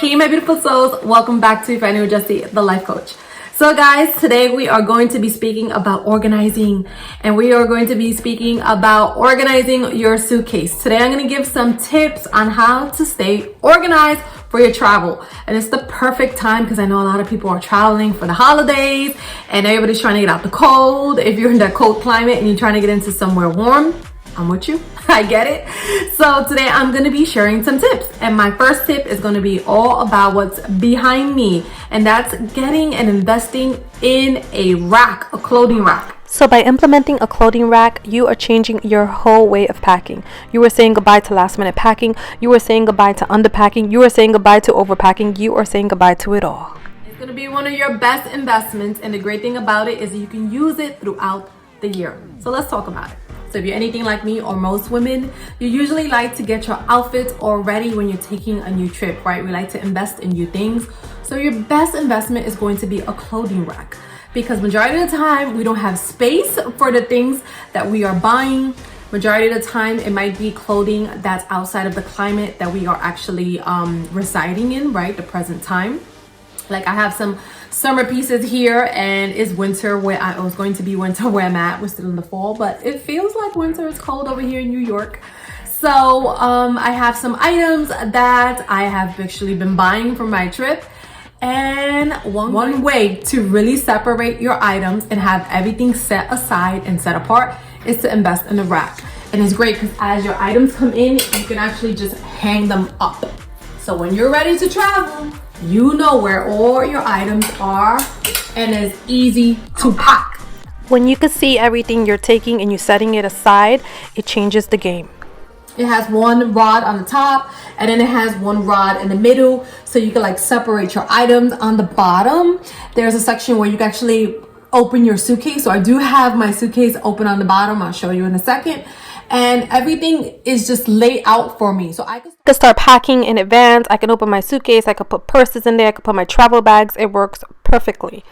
Hey my beautiful souls, welcome back to Fanny with Jessie, the life coach. So guys, today we are going to be speaking about organizing, and we are going to be speaking about organizing your suitcase. Today I'm going to give some tips on how to stay organized for your travel. And it's the perfect time because I know a lot of people are traveling for the holidays and everybody's trying to get out the cold. If you're in that cold climate and you're trying to get into somewhere warm, I'm with you. I get it. So today I'm going to be sharing some tips. And my first tip is going to be all about what's behind me. And that's getting and investing in a rack, a clothing rack. So by implementing a clothing rack, you are changing your whole way of packing. You are saying goodbye to last minute packing. You are saying goodbye to underpacking. You are saying goodbye to overpacking. You are saying goodbye to it all. It's going to be one of your best investments. And the great thing about it is you can use it throughout the year. So let's talk about it. So if you're anything like me or most women, you usually like to get your outfits all ready when you're taking a new trip, right? We like to invest in new things. So your best investment is going to be a clothing rack, because majority of the time we don't have space for the things that we are buying. Majority of the time it might be clothing that's outside of the climate that we are actually residing in, right? The present time. Like I have some summer pieces here, and it's winter where I was going to be winter where I'm at. We're still in the fall, but it feels like winter. It's cold over here in New York. So I have some items that I have actually been buying for my trip. And one way to really separate your items and have everything set aside and set apart is to invest in a rack. And it's great because as your items come in, you can actually just hang them up. So when you're ready to travel, you know where all your items are, and it's easy to pack. When you can see everything you're taking and you're setting it aside, it changes the game. It has one rod on the top, and then it has one rod in the middle, so you can like separate your items. On the bottom, there's a section where you can actually open your suitcase. So I do have my suitcase open on the bottom. I'll show you in a second. And everything is just laid out for me, so I can start packing in advance. I can open my suitcase, I could put purses in there, I could put my travel bags. It works perfectly.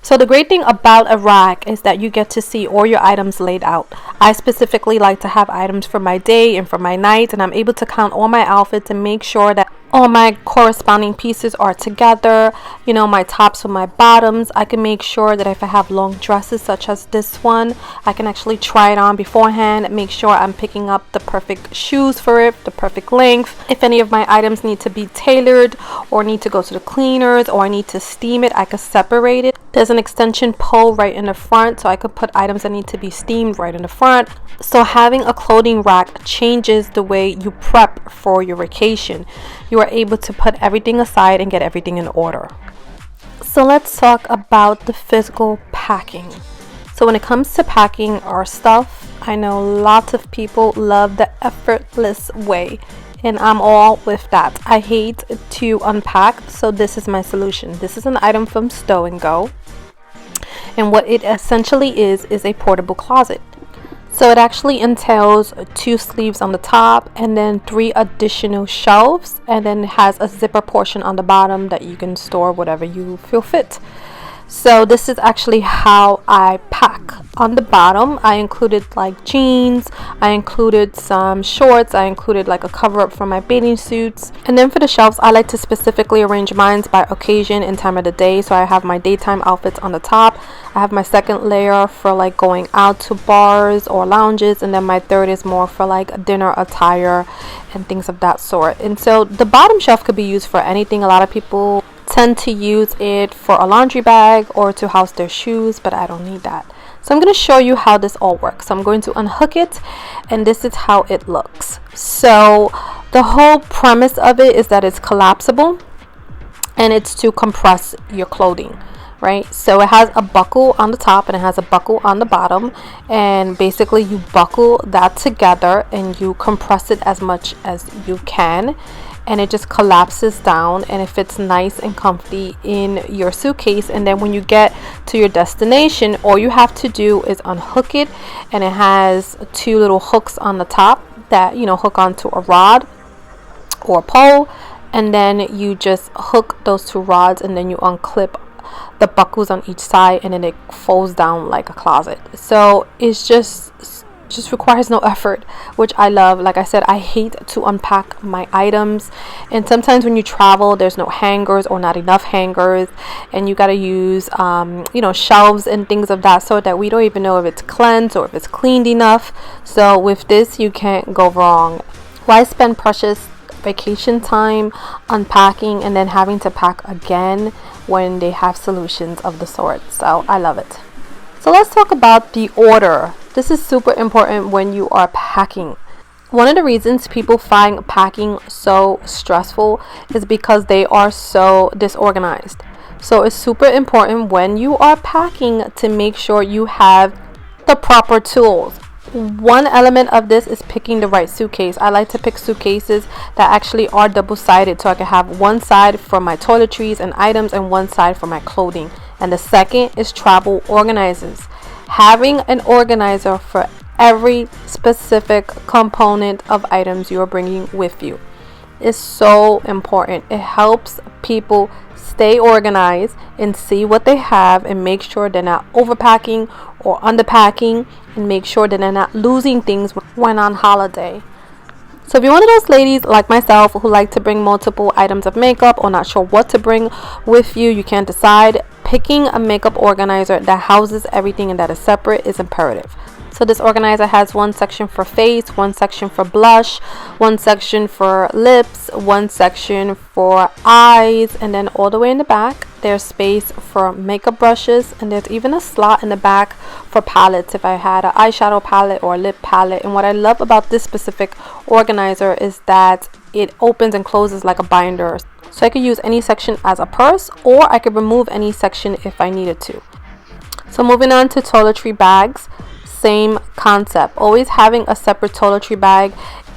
So the great thing about a rack is that you get to see all your items laid out. I specifically like to have items for my day and for my night, and I'm able to count all my outfits and make sure that all my corresponding pieces are together, you know, my tops with my bottoms. I can make sure that if I have long dresses such as this one, I can actually try it on beforehand and make sure I'm picking up the perfect shoes for it, the perfect length. If any of my items need to be tailored or need to go to the cleaners or I need to steam it, I could separate it. There's an extension pole right in the front, so I could put items that need to be steamed right in the front. So having a clothing rack changes the way you prep for your vacation. You are able to put everything aside and get everything in order. So let's talk about the physical packing. So when it comes to packing our stuff, I know lots of people love the effortless way, and I'm all with that. I hate to unpack, so this is my solution. This is an item from Stow and Go, and what it essentially is a portable closet. So it actually entails 2 sleeves on the top and then 3 additional shelves, and then it has a zipper portion on the bottom that you can store whatever you feel fit. So this is actually how I pack. On the bottom, I included like jeans, I included some shorts, I included like a cover up for my bathing suits. And then for the shelves, I like to specifically arrange mine by occasion and time of the day. So I have my daytime outfits on the top. I have my second layer for like going out to bars or lounges, and then my third is more for like dinner attire and things of that sort. And so the bottom shelf could be used for anything. A lot of people tend to use it for a laundry bag or to house their shoes, but I don't need that. So I'm going to show you how this all works. So I'm going to unhook it, and this is how it looks. So the whole premise of it is that it's collapsible, and it's to compress your clothing, right? So it has a buckle on the top and it has a buckle on the bottom, and basically you buckle that together and you compress it as much as you can, and it just collapses down and it fits nice and comfy in your suitcase. And then when you get to your destination, all you have to do is unhook it, and it has 2 little hooks on the top that, you know, hook onto a rod or a pole, and then you just hook those 2 rods, and then you unclip the buckles on each side, and then it folds down like a closet. So it's just just requires no effort, which I love. Like I said, I hate to unpack my items, and sometimes when you travel there's no hangers or not enough hangers, and you got to use shelves and things of that sort that we don't even know if it's cleansed or if it's cleaned enough. So with this you can't go wrong. Why spend precious vacation time unpacking and then having to pack again when they have solutions of the sort? So I love it. So let's talk about the order. This is super important when you are packing. One of the reasons people find packing so stressful is because they are so disorganized. So it's super important when you are packing to make sure you have the proper tools. One element of this is picking the right suitcase. I like to pick suitcases that actually are double-sided, so I can have one side for my toiletries and items and one side for my clothing. And the second is travel organizers. Having an organizer for every specific component of items you are bringing with you is so important. It helps people stay organized and see what they have and make sure they're not overpacking or underpacking, and make sure that they're not losing things when on holiday. So if you're one of those ladies like myself who like to bring multiple items of makeup or not sure what to bring with you, you can't decide, picking a makeup organizer that houses everything and that is separate is imperative. So this organizer has one section for face, one section for blush, one section for lips, one section for eyes, and then all the way in the back there's space for makeup brushes, and there's even a slot in the back for palettes if I had an eyeshadow palette or a lip palette. And what I love about this specific organizer is that it opens and closes like a binder. So I could use any section as a purse, or I could remove any section if I needed to. So moving on to toiletry bags. Same concept. Always having a separate toiletry bag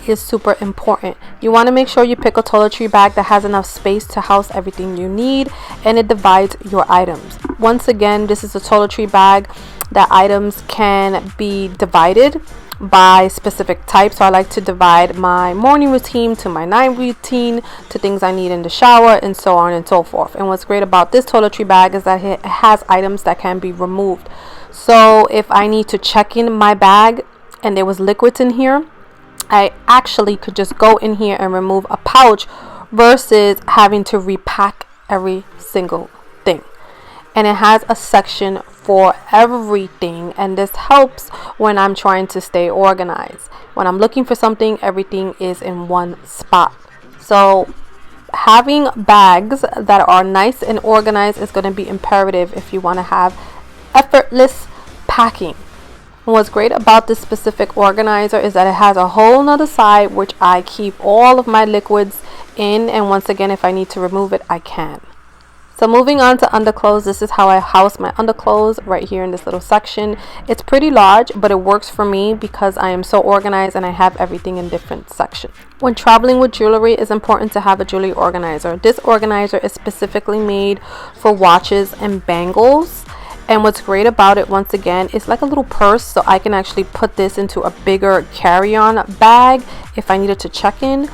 is super important. You want to make sure you pick a toiletry bag that has enough space to house everything you need, and it divides your items. Once again, this is a toiletry bag that items can be divided by specific types. So I like to divide my morning routine to my night routine to things I need in the shower, and so on and so forth. And what's great about this toiletry bag is that it has items that can be removed. So if I need to check in my bag and there was liquids in here, I actually could just go in here and remove a pouch versus having to repack every single thing. And it has a section for everything, and this helps when I'm trying to stay organized. When I'm looking for something, everything is in one spot. So having bags that are nice and organized is going to be imperative if you want to have effortless packing. And what's great about this specific organizer is that it has a whole nother side which I keep all of my liquids in, and once again if I need to remove it I can. So moving on to underclothes, this is how I house my underclothes right here in this little section. It's pretty large, but it works for me because I am so organized and I have everything in different sections. When traveling with jewelry, it's important to have a jewelry organizer. This organizer is specifically made for watches and bangles. And what's great about it, once again, it's like a little purse, so I can actually put this into a bigger carry-on bag if I needed to check in.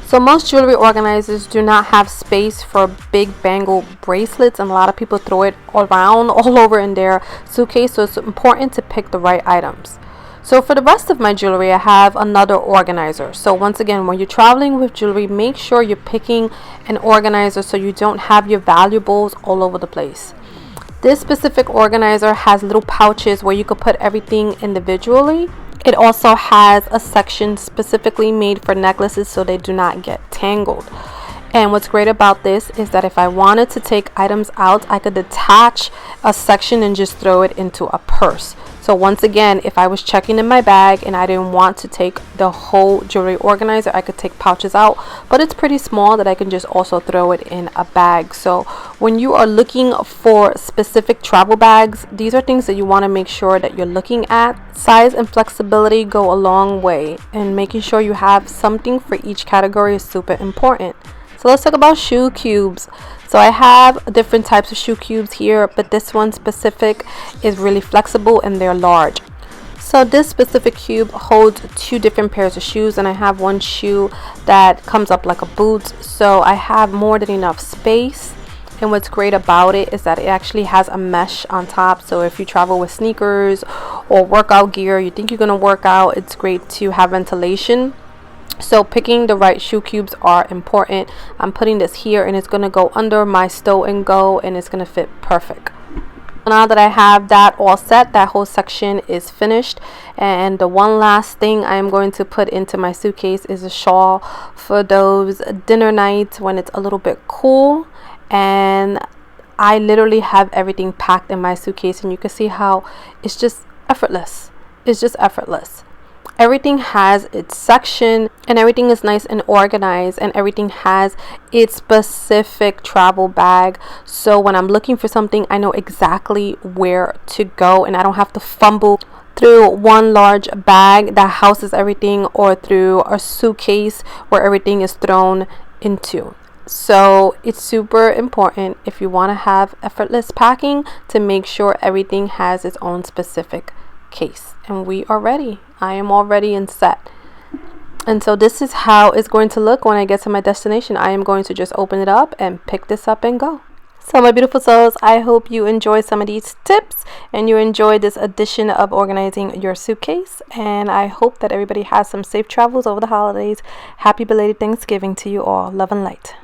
So most jewelry organizers do not have space for big bangle bracelets, and a lot of people throw it around all over in their suitcase, so it's important to pick the right items. So for the rest of my jewelry, I have another organizer. So once again, when you're traveling with jewelry, make sure you're picking an organizer so you don't have your valuables all over the place. This specific organizer has little pouches where you could put everything individually. It also has a section specifically made for necklaces so they do not get tangled. And what's great about this is that if I wanted to take items out, I could detach a section and just throw it into a purse. So once again, if I was checking in my bag and I didn't want to take the whole jewelry organizer, I could take pouches out, but it's pretty small that I can just also throw it in a bag. So when you are looking for specific travel bags, these are things that you want to make sure that you're looking at. Size and flexibility go a long way, and making sure you have something for each category is super important. So let's talk about shoe cubes. So I have different types of shoe cubes here, but this one specific is really flexible and they're large. So this specific cube holds 2 different pairs of shoes, and I have one shoe that comes up like a boot, so I have more than enough space. And what's great about it is that it actually has a mesh on top, so if you travel with sneakers or workout gear, you think you're going to work out, it's great to have ventilation. So picking the right shoe cubes are important. I'm putting this here and it's going to go under my stow and go, and it's going to fit perfect. Now that I have that all set, that whole section is finished, and the one last thing I am going to put into my suitcase is a shawl for those dinner nights when it's a little bit cool. And I literally have everything packed in my suitcase, and you can see how it's just effortless. It's just effortless. Everything has its section, and everything is nice and organized, and everything has its specific travel bag. So when I'm looking for something, I know exactly where to go, and I don't have to fumble through one large bag that houses everything, or through a suitcase where everything is thrown into. So it's super important, if you want to have effortless packing, to make sure everything has its own specific case. And we are ready. I am all ready and set. And so this is how it's going to look when I get to my destination. I am going to just open it up and pick this up and go. So my beautiful souls, I hope you enjoy some of these tips and you enjoyed this edition of organizing your suitcase. And I hope that everybody has some safe travels over the holidays. Happy belated Thanksgiving to you all. Love and light.